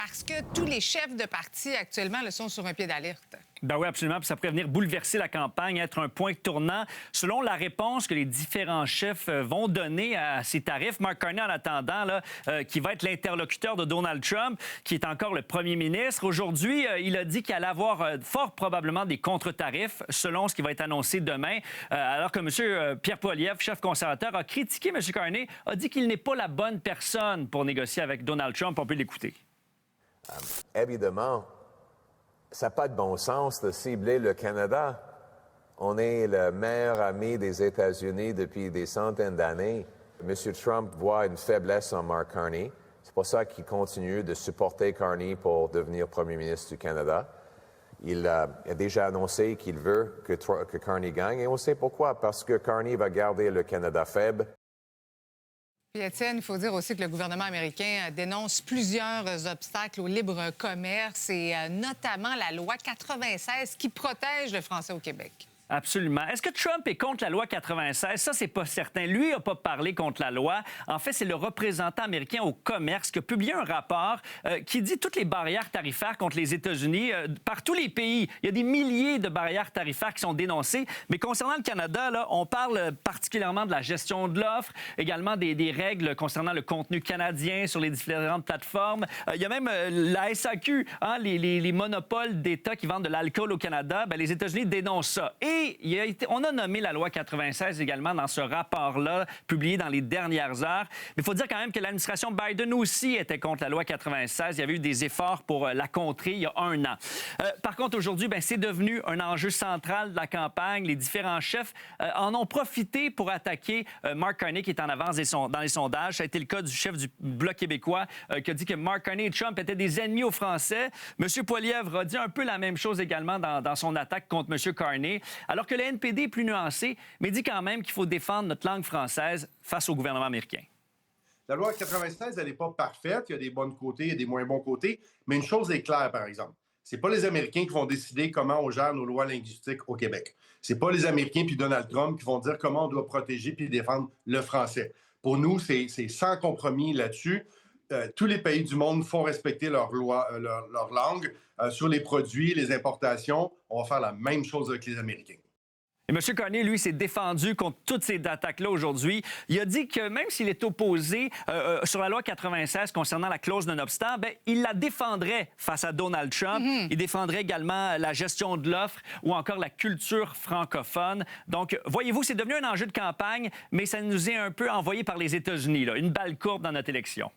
parce que tous les chefs de parti actuellement le sont sur un pied d'alerte. Ben oui, absolument. Puis ça pourrait venir bouleverser la campagne, être un point tournant. Selon la réponse que les différents chefs vont donner à ces tarifs, Mark Carney, en attendant, qui va être l'interlocuteur de Donald Trump, qui est encore le premier ministre, aujourd'hui, il a dit qu'il allait avoir fort probablement des contre-tarifs, selon ce qui va être annoncé demain. Alors que M. Pierre Poilievre, chef conservateur, a critiqué M. Carney, a dit qu'il n'est pas la bonne personne pour négocier avec Donald Trump. On peut l'écouter. Évidemment, ça n'a pas de bon sens de cibler le Canada. On est le meilleur ami des États-Unis depuis des centaines d'années. M. Trump voit une faiblesse en Mark Carney. C'est pour ça qu'il continue de supporter Carney pour devenir premier ministre du Canada. Il a déjà annoncé qu'il veut que Carney gagne. Et on sait pourquoi. Parce que Carney va garder le Canada faible. Puis Étienne, il faut dire aussi que le gouvernement américain dénonce plusieurs obstacles au libre commerce et notamment la loi 96 qui protège le français au Québec. Absolument. Est-ce que Trump est contre la loi 96? Ça, c'est pas certain. Lui n'a pas parlé contre la loi. En fait, c'est le représentant américain au commerce qui a publié un rapport qui dit toutes les barrières tarifaires contre les États-Unis par tous les pays. Il y a des milliers de barrières tarifaires qui sont dénoncées. Mais concernant le Canada, là, on parle particulièrement de la gestion de l'offre, également des règles concernant le contenu canadien sur les différentes plateformes. Il y a même la SAQ, hein, les monopoles d'État qui vendent de l'alcool au Canada. Bien, les États-Unis dénoncent ça. Et on a nommé la loi 96 également dans ce rapport-là, publié dans les dernières heures. Mais il faut dire quand même que l'administration Biden aussi était contre la loi 96. Il y avait eu des efforts pour la contrer il y a un an. Par contre, aujourd'hui, c'est devenu un enjeu central de la campagne. Les différents chefs en ont profité pour attaquer Mark Carney, qui est en avance dans les sondages. Ça a été le cas du chef du Bloc québécois, qui a dit que Mark Carney et Trump étaient des ennemis aux Français. M. Poilievre a dit un peu la même chose également dans son attaque contre M. Carney. Alors que le NPD est plus nuancé, mais dit quand même qu'il faut défendre notre langue française face au gouvernement américain. La loi 96, elle n'est pas parfaite. Il y a des bons côtés et des moins bons côtés. Mais une chose est claire, par exemple. Ce n'est pas les Américains qui vont décider comment on gère nos lois linguistiques au Québec. Ce n'est pas les Américains puis Donald Trump qui vont dire comment on doit protéger puis défendre le français. Pour nous, c'est sans compromis là-dessus. Tous les pays du monde font respecter leurs lois, leur langue. Sur les produits, les importations, on va faire la même chose avec les Américains. Et M. Carney, lui, s'est défendu contre toutes ces attaques-là aujourd'hui. Il a dit que même s'il est opposé sur la loi 96 concernant la clause non-obstant, il la défendrait face à Donald Trump. Il défendrait également la gestion de l'offre ou encore la culture francophone. Donc, voyez-vous, c'est devenu un enjeu de campagne, mais ça nous est un peu envoyé par les États-Unis, là, une balle courbe dans notre élection.